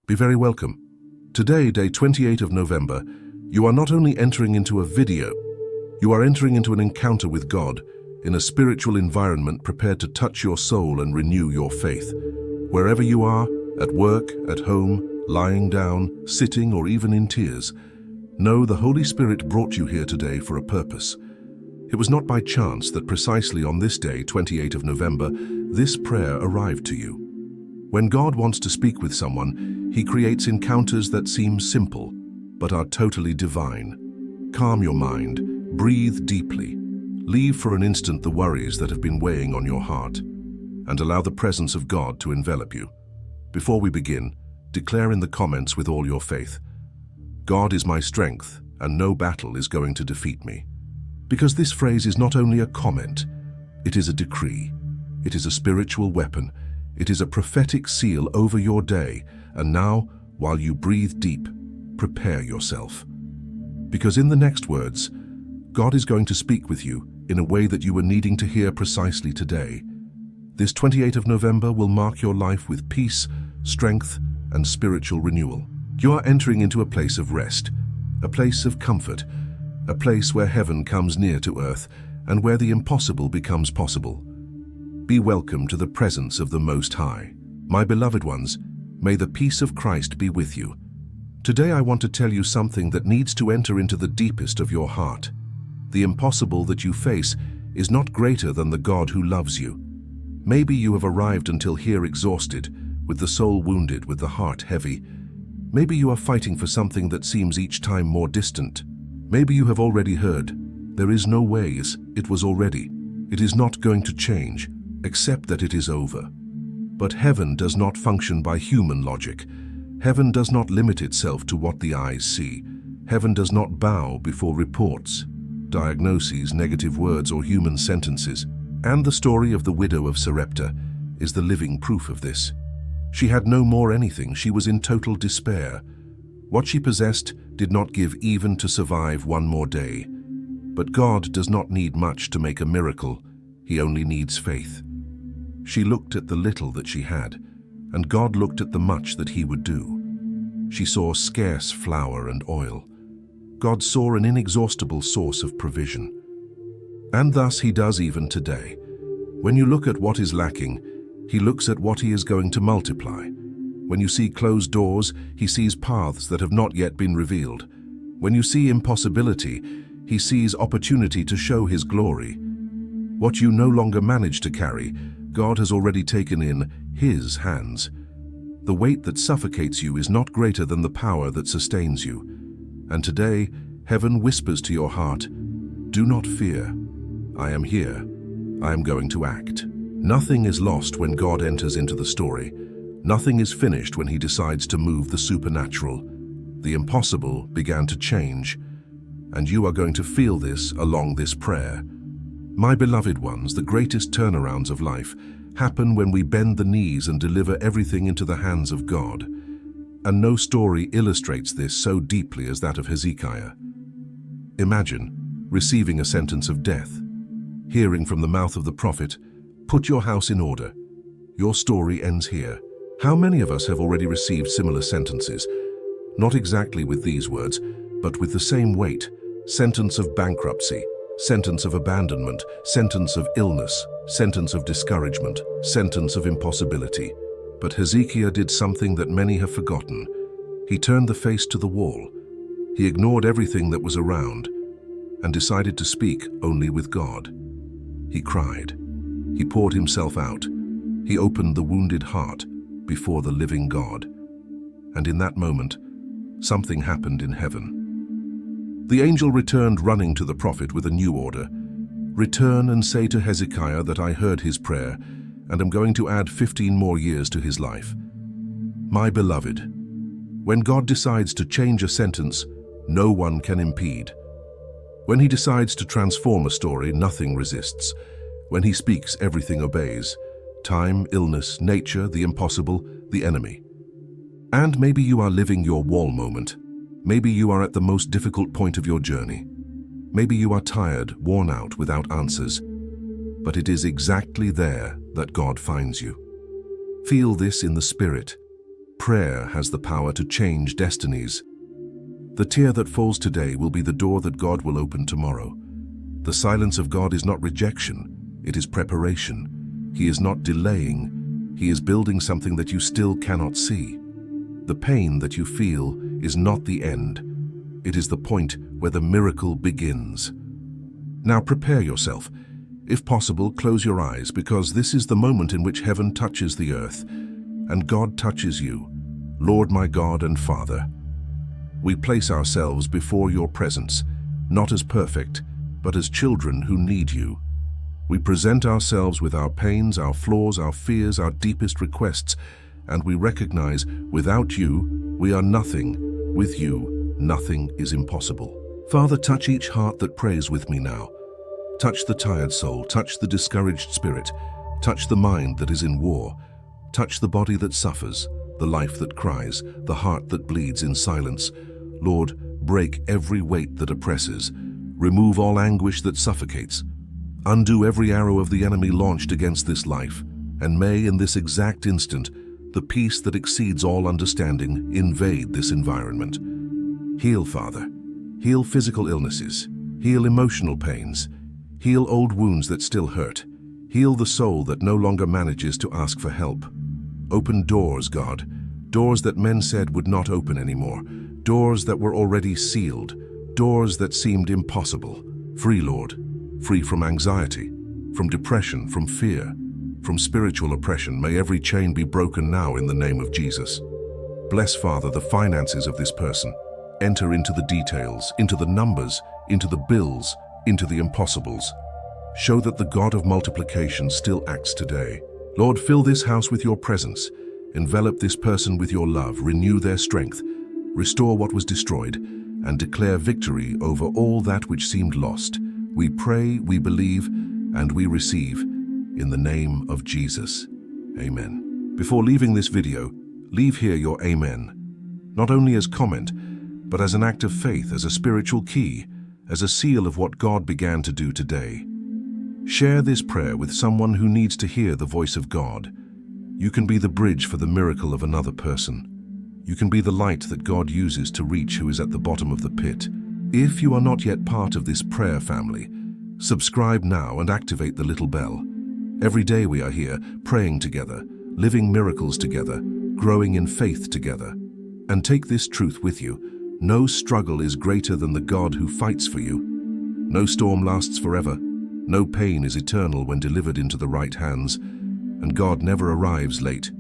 Be very welcome. Today, day 28 of November, you are not only entering into a video, you are entering into an encounter with God in a spiritual environment prepared to touch your soul and renew your faith. Wherever you are, at work, at home, lying down, sitting, or even in tears, know the Holy Spirit brought you here today for a purpose. It was not by chance that precisely on this day, 28 of November, this prayer arrived to you. When God wants to speak with someone, He creates encounters that seem simple, but are totally divine. Calm your mind, breathe deeply, leave for an instant the worries that have been weighing on your heart, and allow the presence of God to envelop you. Before we begin, declare in the comments with all your faith, God is my strength, and no battle is going to defeat me. Because this phrase is not only a comment, it is a decree. It is a spiritual weapon. It is a prophetic seal over your day. And now, while you breathe deep, prepare yourself. Because in the next words, God is going to speak with you in a way that you were needing to hear precisely today. This 28th of November will mark your life with peace, strength, and spiritual renewal. You are entering into a place of rest, a place of comfort, a place where heaven comes near to earth and where the impossible becomes possible. Be welcome to the presence of the Most High. My beloved ones, may the peace of Christ be with you. Today I want to tell you something that needs to enter into the deepest of your heart. The impossible that you face is not greater than the God who loves you. Maybe you have arrived until here exhausted, with the soul wounded, with the heart heavy. Maybe you are fighting for something that seems each time more distant. Maybe you have already heard, there is no ways, it was already. It is not going to change, except that it is over. But heaven does not function by human logic. Heaven does not limit itself to what the eyes see. Heaven does not bow before reports, diagnoses, negative words, or human sentences. And the story of the widow of Sarepta is the living proof of this. She had no more anything. She was in total despair. What she possessed did not give even to survive one more day. But God does not need much to make a miracle. He only needs faith. She looked at the little that she had, and God looked at the much that He would do. She saw scarce flour and oil. God saw an inexhaustible source of provision. And thus He does even today. When you look at what is lacking, He looks at what He is going to multiply. When you see closed doors, He sees paths that have not yet been revealed. When you see impossibility, He sees opportunity to show His glory. What you no longer manage to carry, God has already taken in His hands. The weight that suffocates you is not greater than the power that sustains you. And today, heaven whispers to your heart, do not fear. I am here. I am going to act. Nothing is lost when God enters into the story. Nothing is finished when He decides to move the supernatural. The impossible began to change, and you are going to feel this along this prayer. My beloved ones, the greatest turnarounds of life happen when we bend the knees and deliver everything into the hands of God. And no story illustrates this so deeply as that of Hezekiah. Imagine receiving a sentence of death, hearing from the mouth of the prophet, "Put your house in order." Your story ends here. How many of us have already received similar sentences? Not exactly with these words, but with the same weight. Sentence of bankruptcy, sentence of abandonment, sentence of illness, sentence of discouragement, sentence of impossibility. But Hezekiah did something that many have forgotten. He turned the face to the wall. He ignored everything that was around and decided to speak only with God. He cried. He poured himself out. He opened the wounded heart before the living God. And in that moment, something happened in heaven. The angel returned running to the prophet with a new order. Return and say to Hezekiah that I heard his prayer and am going to add 15 more years to his life. My beloved, when God decides to change a sentence, no one can impede. When He decides to transform a story, nothing resists. When He speaks, everything obeys. Time, illness, nature, the impossible, the enemy. And maybe you are living your wall moment. Maybe you are at the most difficult point of your journey. Maybe you are tired, worn out, without answers. But it is exactly there that God finds you. Feel this in the spirit. Prayer has the power to change destinies. The tear that falls today will be the door that God will open tomorrow. The silence of God is not rejection, it is preparation. He is not delaying, He is building something that you still cannot see. The pain that you feel is not the end. It is the point where the miracle begins. Now prepare yourself. If possible, close your eyes, because this is the moment in which heaven touches the earth, and God touches you. Lord my God and Father, we place ourselves before your presence, not as perfect, but as children who need you. We present ourselves with our pains, our flaws, our fears, our deepest requests, and we recognize without you, we are nothing. With you, nothing is impossible. Father, touch each heart that prays with me now. Touch the tired soul, touch the discouraged spirit, touch the mind that is in war, touch the body that suffers, the life that cries, the heart that bleeds in silence. Lord, break every weight that oppresses, remove all anguish that suffocates, undo every arrow of the enemy launched against this life, and may in this exact instant, the peace that exceeds all understanding invade this environment. Heal, Father. Heal physical illnesses. Heal emotional pains. Heal old wounds that still hurt. Heal the soul that no longer manages to ask for help. Open doors, God. Doors that men said would not open anymore. Doors that were already sealed. Doors that seemed impossible. Free, Lord. Free from anxiety, from depression, from fear, from spiritual oppression. May every chain be broken now in the name of Jesus. Bless, Father, the finances of this person. Enter into the details, into the numbers, into the bills, into the impossibles. Show that the God of multiplication still acts today. Lord, fill this house with your presence. Envelop this person with your love. Renew their strength. Restore what was destroyed, and declare victory over all that which seemed lost. We pray, we believe, and we receive in the name of Jesus. Amen. Before leaving this video, leave here your amen, not only as comment, but as an act of faith, as a spiritual key, as a seal of what God began to do today. Share this prayer with someone who needs to hear the voice of God. You can be the bridge for the miracle of another person. You can be the light that God uses to reach who is at the bottom of the pit. If you are not yet part of this prayer family, subscribe now and activate the little bell. Every day we are here, praying together, living miracles together, growing in faith together. And take this truth with you: no struggle is greater than the God who fights for you. No storm lasts forever. No pain is eternal when delivered into the right hands. And God never arrives late.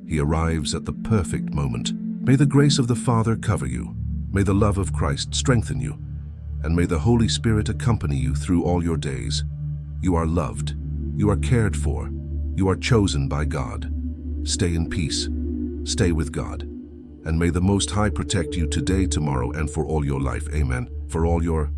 He arrives at the perfect moment. May the grace of the Father cover you. May the love of Christ strengthen you. And may the Holy Spirit accompany you through all your days. You are loved. You are cared for. You are chosen by God. Stay in peace. Stay with God. And may the Most High protect you today, tomorrow, and for all your life. Amen. For all your